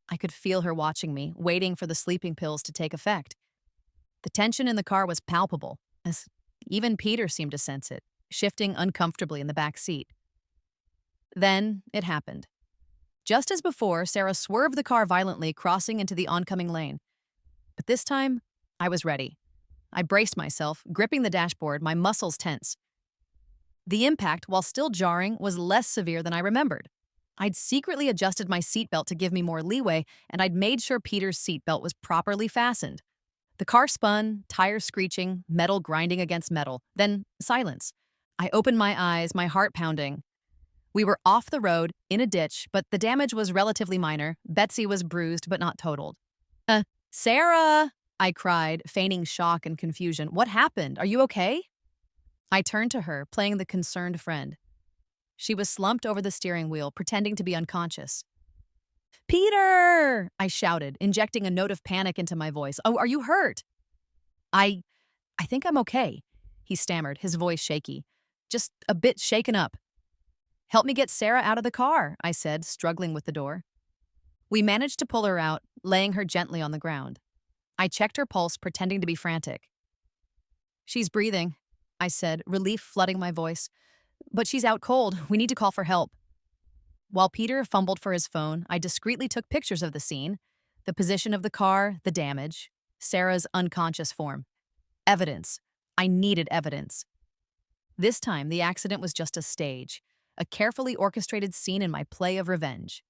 I could feel her watching me, waiting for the sleeping pills to take effect. The tension in the car was palpable, as even Peter seemed to sense it, shifting uncomfortably in the back seat. Then it happened. Just as before, Sarah swerved the car violently, crossing into the oncoming lane. But this time, I was ready. I braced myself, gripping the dashboard, my muscles tense. The impact, while still jarring, was less severe than I remembered. I'd secretly adjusted my seatbelt to give me more leeway, and I'd made sure Peter's seatbelt was properly fastened. The car spun, tires screeching, metal grinding against metal. Then silence. I opened my eyes, my heart pounding. We were off the road, in a ditch, but the damage was relatively minor. Betsy was bruised, but not totaled. Sarah! I cried, feigning shock and confusion. What happened? Are you okay? I turned to her, playing the concerned friend. She was slumped over the steering wheel, pretending to be unconscious. Peter! I shouted, injecting a note of panic into my voice. Oh, are you hurt? I I think I'm okay, he stammered, his voice shaky. Just a bit shaken up. Help me get Sarah out of the car, I said, struggling with the door. We managed to pull her out, laying her gently on the ground. I checked her pulse, pretending to be frantic. She's breathing, I said, relief flooding my voice. But she's out cold. We need to call for help. While Peter fumbled for his phone, I discreetly took pictures of the scene, the position of the car, the damage, Sarah's unconscious form. Evidence. I needed evidence. This time, the accident was just a stage, a carefully orchestrated scene in my play of revenge.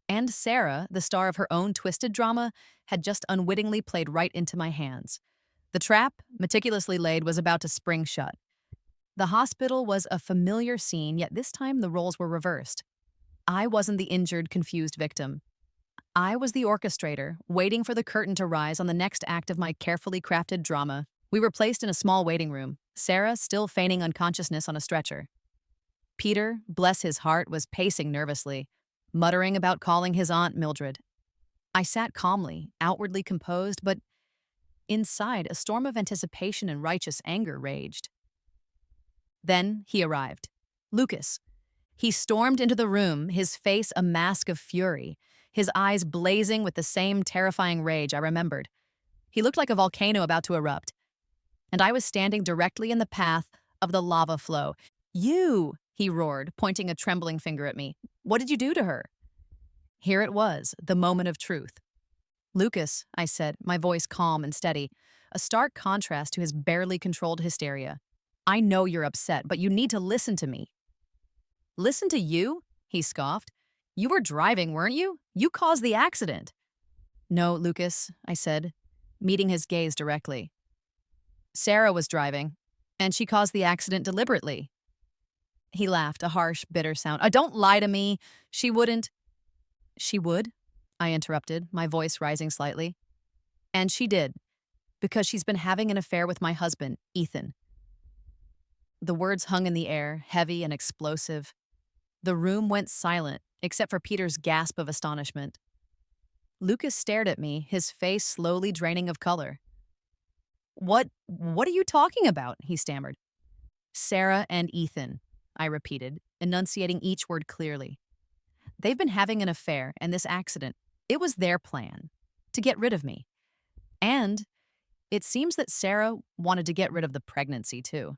And Sarah, the star of her own twisted drama, had just unwittingly played right into my hands. The trap, meticulously laid, was about to spring shut. The hospital was a familiar scene, yet this time the roles were reversed. I wasn't the injured, confused victim. I was the orchestrator, waiting for the curtain to rise on the next act of my carefully crafted drama. We were placed in a small waiting room, Sarah still feigning unconsciousness on a stretcher. Peter, bless his heart, was pacing nervously, muttering about calling his aunt Mildred. I sat calmly, outwardly composed, but inside a storm of anticipation and righteous anger raged. Then he arrived. Lucas. He stormed into the room, his face a mask of fury, his eyes blazing with the same terrifying rage I remembered. He looked like a volcano about to erupt, and I was standing directly in the path of the lava flow. You, he roared, pointing a trembling finger at me. What did you do to her? Here it was, the moment of truth. Lucas, I said, my voice calm and steady, a stark contrast to his barely controlled hysteria. I know you're upset, but you need to listen to me. Listen to you? He scoffed. You were driving, weren't you? You caused the accident. No, Lucas, I said, meeting his gaze directly. Sarah was driving, and she caused the accident deliberately. He laughed, a harsh, bitter sound. Don't lie to me. She wouldn't. She would? I interrupted, my voice rising slightly. And she did, because she's been having an affair with my husband, Ethan. The words hung in the air, heavy and explosive. The room went silent, except for Peter's gasp of astonishment. Lucas stared at me, his face slowly draining of color. What are you talking about? He stammered. Sarah and Ethan, I repeated, enunciating each word clearly. They've been having an affair, and this accident, it was their plan, to get rid of me. And it seems that Sarah wanted to get rid of the pregnancy, too.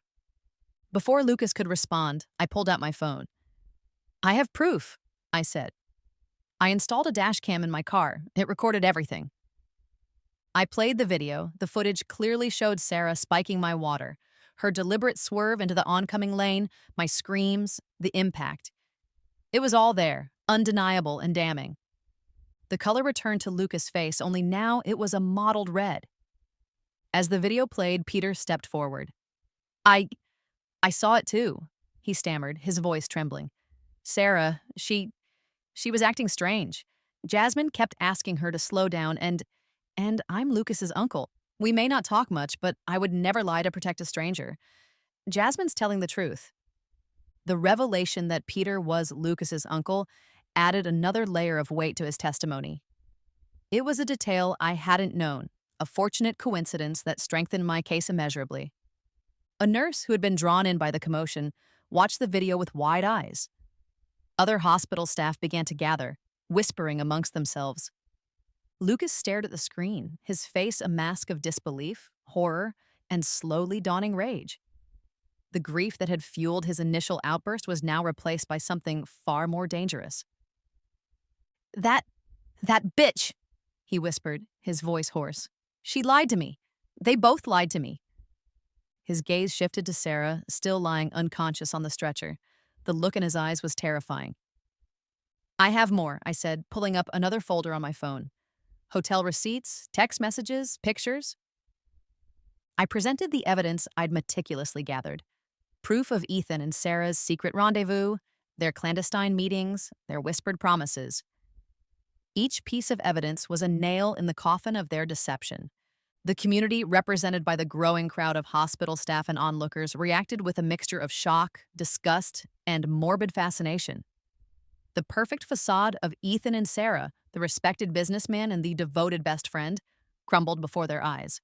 Before Lucas could respond, I pulled out my phone. I have proof, I said. I installed a dash cam in my car. It recorded everything. I played the video. The footage clearly showed Sarah spiking my water, her deliberate swerve into the oncoming lane, my screams, the impact. It was all there, undeniable and damning. The color returned to Lucas' face, only now it was a mottled red. As the video played, Peter stepped forward. I saw it too, he stammered, his voice trembling. Sarah, she was acting strange. Jasmine kept asking her to slow down, and I'm Lucas's uncle. We may not talk much, but I would never lie to protect a stranger. Jasmine's telling the truth. The revelation that Peter was Lucas's uncle added another layer of weight to his testimony. It was a detail I hadn't known, a fortunate coincidence that strengthened my case immeasurably. A nurse who had been drawn in by the commotion watched the video with wide eyes. Other hospital staff began to gather, whispering amongst themselves. Lucas stared at the screen, his face a mask of disbelief, horror, and slowly dawning rage. The grief that had fueled his initial outburst was now replaced by something far more dangerous. That bitch, he whispered, his voice hoarse. She lied to me. They both lied to me. His gaze shifted to Sarah, still lying unconscious on the stretcher. The look in his eyes was terrifying. I have more, I said, pulling up another folder on my phone. Hotel receipts, text messages, pictures. I presented the evidence I'd meticulously gathered. Proof of Ethan and Sarah's secret rendezvous, their clandestine meetings, their whispered promises. Each piece of evidence was a nail in the coffin of their deception. The community, represented by the growing crowd of hospital staff and onlookers, reacted with a mixture of shock, disgust, and morbid fascination. The perfect facade of Ethan and Sarah, the respected businessman and the devoted best friend, crumbled before their eyes.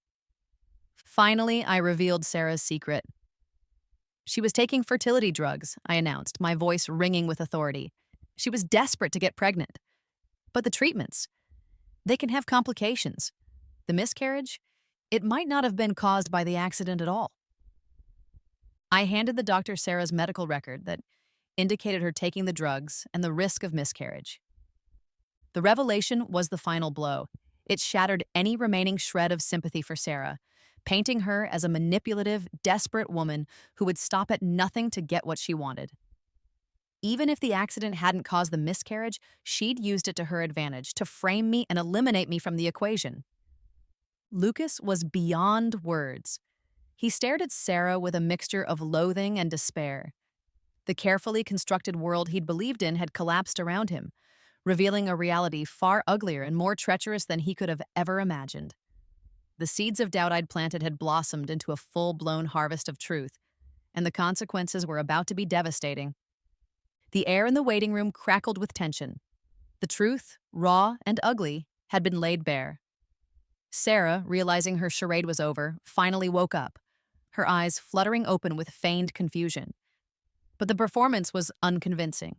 Finally, I revealed Sarah's secret. She was taking fertility drugs, I announced, my voice ringing with authority. She was desperate to get pregnant. But the treatments, they can have complications. The miscarriage, it might not have been caused by the accident at all. I handed the doctor Sarah's medical record that indicated her taking the drugs and the risk of miscarriage. The revelation was the final blow. It shattered any remaining shred of sympathy for Sarah, painting her as a manipulative, desperate woman who would stop at nothing to get what she wanted. Even if the accident hadn't caused the miscarriage, she'd used it to her advantage, to frame me and eliminate me from the equation. Lucas was beyond words. He stared at Sarah with a mixture of loathing and despair. The carefully constructed world he'd believed in had collapsed around him, revealing a reality far uglier and more treacherous than he could have ever imagined. The seeds of doubt I'd planted had blossomed into a full-blown harvest of truth, and the consequences were about to be devastating. The air in the waiting room crackled with tension. The truth, raw and ugly, had been laid bare. Sarah, realizing her charade was over, finally woke up, her eyes fluttering open with feigned confusion. But the performance was unconvincing.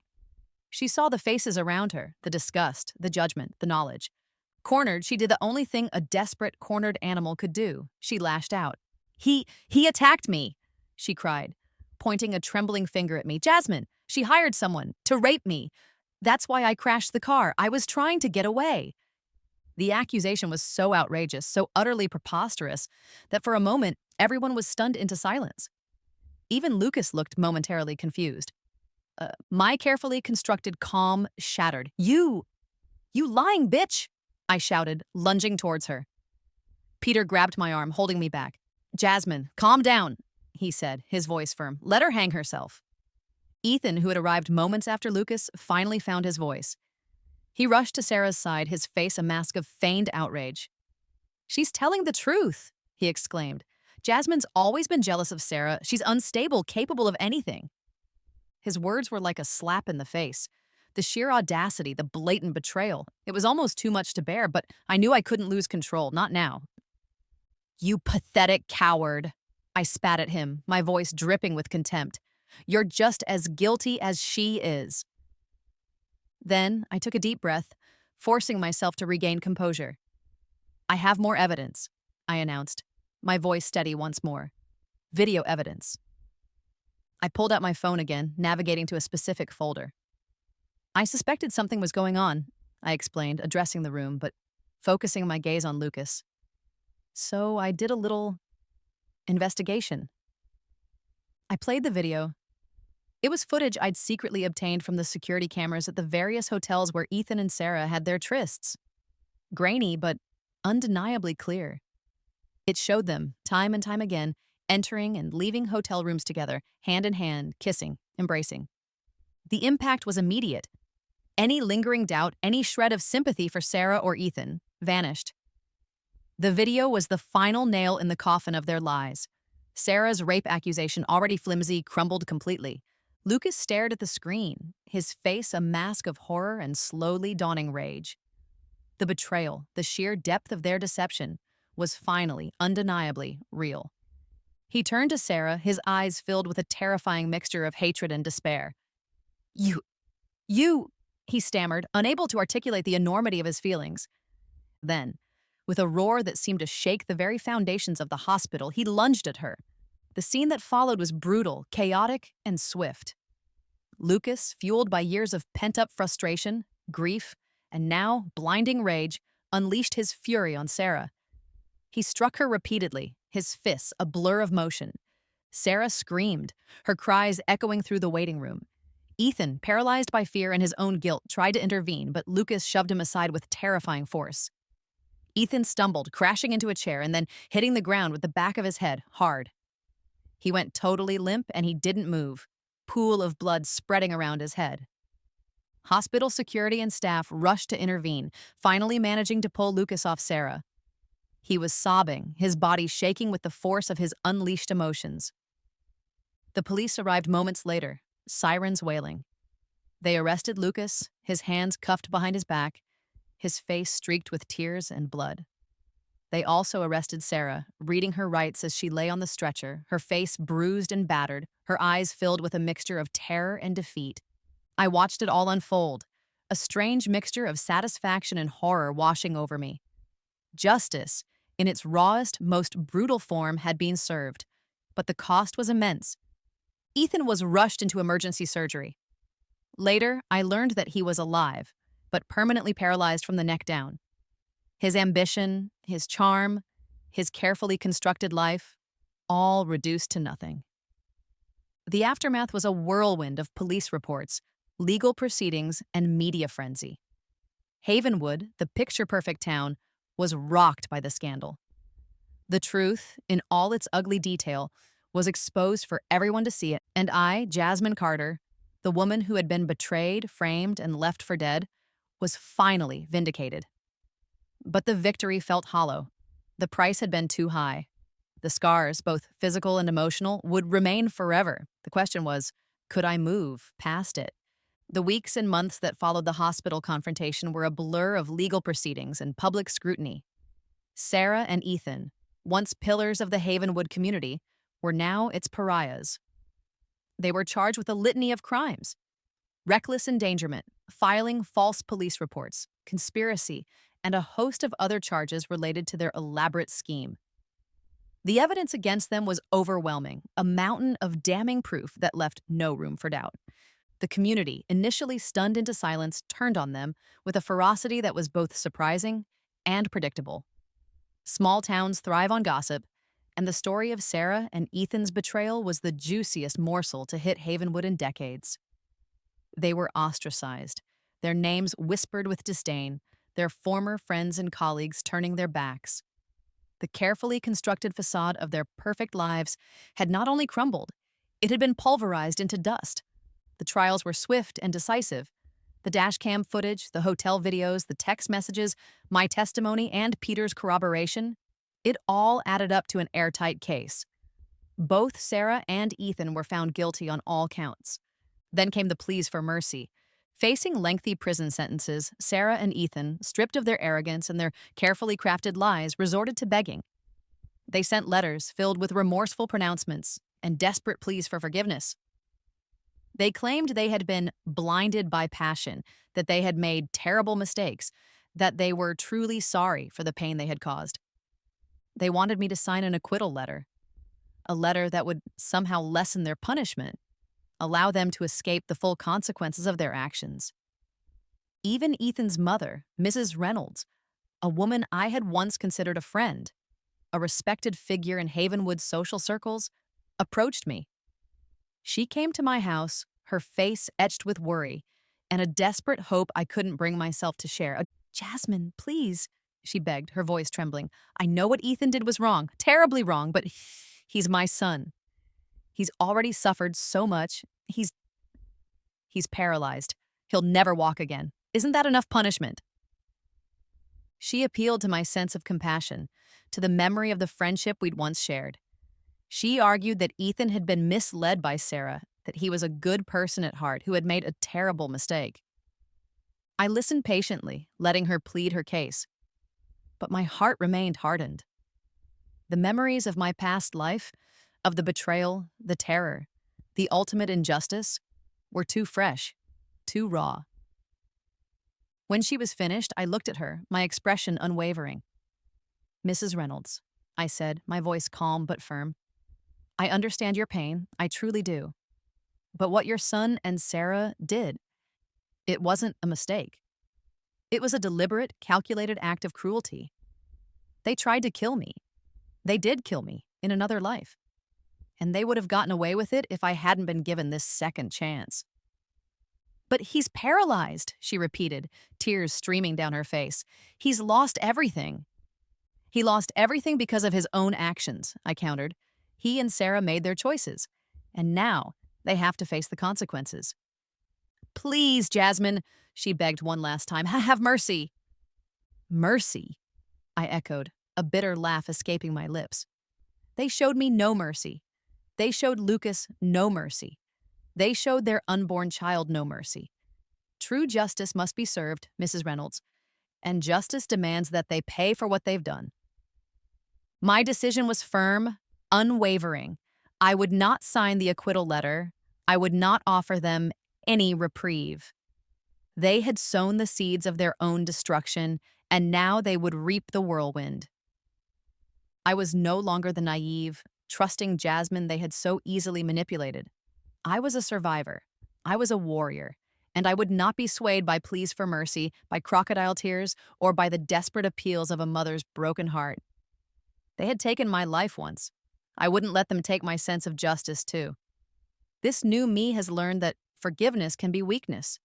She saw the faces around her, the disgust, the judgment, the knowledge. Cornered, she did the only thing a desperate, cornered animal could do. She lashed out. He attacked me, she cried, pointing a trembling finger at me. Jasmine, she hired someone to rape me. That's why I crashed the car. I was trying to get away. The accusation was so outrageous, so utterly preposterous, that for a moment, everyone was stunned into silence. Even Lucas looked momentarily confused. My carefully constructed calm shattered. You lying bitch, I shouted, lunging towards her. Peter grabbed my arm, holding me back. Jasmine, calm down, he said, his voice firm. Let her hang herself. Ethan, who had arrived moments after Lucas, finally found his voice. He rushed to Sarah's side, his face a mask of feigned outrage. She's telling the truth, he exclaimed. Jasmine's always been jealous of Sarah. She's unstable, capable of anything. His words were like a slap in the face. The sheer audacity, the blatant betrayal. It was almost too much to bear, but I knew I couldn't lose control, not now. You pathetic coward, I spat at him, my voice dripping with contempt. You're just as guilty as she is. Then I took a deep breath, forcing myself to regain composure. I have more evidence, I announced, my voice steady once more. Video evidence. I pulled out my phone again, navigating to a specific folder. I suspected something was going on, I explained, addressing the room, but focusing my gaze on Lucas. So I did a little investigation. I played the video. It was footage I'd secretly obtained from the security cameras at the various hotels where Ethan and Sarah had their trysts. Grainy, but undeniably clear. It showed them, time and time again, entering and leaving hotel rooms together, hand in hand, kissing, embracing. The impact was immediate. Any lingering doubt, any shred of sympathy for Sarah or Ethan, vanished. The video was the final nail in the coffin of their lies. Sarah's rape accusation, already flimsy, crumbled completely. Lucas stared at the screen, his face a mask of horror and slowly dawning rage. The betrayal, the sheer depth of their deception, was finally, undeniably, real. He turned to Sarah, his eyes filled with a terrifying mixture of hatred and despair. You, he stammered, unable to articulate the enormity of his feelings. Then, with a roar that seemed to shake the very foundations of the hospital, he lunged at her. The scene that followed was brutal, chaotic, and swift. Lucas, fueled by years of pent-up frustration, grief, and now blinding rage, unleashed his fury on Sarah. He struck her repeatedly, his fists a blur of motion. Sarah screamed, her cries echoing through the waiting room. Ethan, paralyzed by fear and his own guilt, tried to intervene, but Lucas shoved him aside with terrifying force. Ethan stumbled, crashing into a chair and then hitting the ground with the back of his head, hard. He went totally limp and he didn't move, pool of blood spreading around his head. Hospital security and staff rushed to intervene, finally managing to pull Lucas off Sarah. He was sobbing, his body shaking with the force of his unleashed emotions. The police arrived moments later, sirens wailing. They arrested Lucas, his hands cuffed behind his back, his face streaked with tears and blood. They also arrested Sarah, reading her rights as she lay on the stretcher, her face bruised and battered, her eyes filled with a mixture of terror and defeat. I watched it all unfold, a strange mixture of satisfaction and horror washing over me. Justice, in its rawest, most brutal form, had been served, but the cost was immense. Ethan was rushed into emergency surgery. Later, I learned that he was alive, but permanently paralyzed from the neck down. His ambition, his charm, his carefully constructed life, all reduced to nothing. The aftermath was a whirlwind of police reports, legal proceedings, and media frenzy. Havenwood, the picture-perfect town, was rocked by the scandal. The truth, in all its ugly detail, was exposed for everyone to see it, and I, Jasmine Carter, the woman who had been betrayed, framed, and left for dead, was finally vindicated. But the victory felt hollow. The price had been too high. The scars, both physical and emotional, would remain forever. The question was, could I move past it? The weeks and months that followed the hospital confrontation were a blur of legal proceedings and public scrutiny. Sarah and Ethan, once pillars of the Havenwood community, were now its pariahs. They were charged with a litany of crimes: reckless endangerment, filing false police reports, conspiracy, and a host of other charges related to their elaborate scheme. The evidence against them was overwhelming, a mountain of damning proof that left no room for doubt. The community, initially stunned into silence, turned on them with a ferocity that was both surprising and predictable. Small towns thrive on gossip, and the story of Sarah and Ethan's betrayal was the juiciest morsel to hit Havenwood in decades. They were ostracized, their names whispered with disdain, their former friends and colleagues turning their backs. The carefully constructed facade of their perfect lives had not only crumbled, it had been pulverized into dust. The trials were swift and decisive. The dashcam footage, the hotel videos, the text messages, my testimony, and Peter's corroboration, it all added up to an airtight case. Both Sarah and Ethan were found guilty on all counts. Then came the pleas for mercy. Facing lengthy prison sentences, Sarah and Ethan, stripped of their arrogance and their carefully crafted lies, resorted to begging. They sent letters filled with remorseful pronouncements and desperate pleas for forgiveness. They claimed they had been blinded by passion, that they had made terrible mistakes, that they were truly sorry for the pain they had caused. They wanted me to sign an acquittal letter, a letter that would somehow lessen their punishment, allow them to escape the full consequences of their actions. Even Ethan's mother, Mrs. Reynolds, a woman I had once considered a friend, a respected figure in Havenwood's social circles, approached me. She came to my house, her face etched with worry, and a desperate hope I couldn't bring myself to share. "Jasmine, please," she begged, her voice trembling. "I know what Ethan did was wrong, terribly wrong, but he's my son. He's already suffered so much. He's paralyzed. He'll never walk again. Isn't that enough punishment?" She appealed to my sense of compassion, to the memory of the friendship we'd once shared. She argued that Ethan had been misled by Sarah, that he was a good person at heart who had made a terrible mistake. I listened patiently, letting her plead her case. But my heart remained hardened. The memories of my past life, of the betrayal, the terror, the ultimate injustice, were too fresh, too raw. When she was finished, I looked at her, my expression unwavering. "Mrs. Reynolds," I said, my voice calm but firm, "I understand your pain, I truly do. But what your son and Sarah did, it wasn't a mistake. It was a deliberate, calculated act of cruelty. They tried to kill me. They did kill me in another life. And they would have gotten away with it if I hadn't been given this second chance." "But he's paralyzed," she repeated, tears streaming down her face. "He's lost everything." "He lost everything because of his own actions," I countered. "He and Sarah made their choices, and now they have to face the consequences." "Please, Jasmine," she begged one last time, "have mercy." "Mercy," I echoed, a bitter laugh escaping my lips. They showed me no mercy. They showed Lucas no mercy. They showed their unborn child no mercy. True justice must be served, Mrs. Reynolds, and justice demands that they pay for what they've done. My decision was firm, unwavering. I would not sign the acquittal letter. I would not offer them any reprieve. They had sown the seeds of their own destruction, and now they would reap the whirlwind. I was no longer the naive, trusting Jasmine they had so easily manipulated. I was a survivor. I was a warrior, and I would not be swayed by pleas for mercy, by crocodile tears, or by the desperate appeals of a mother's broken heart. They had taken my life once. I wouldn't let them take my sense of justice, too. This new me has learned that forgiveness can be weakness.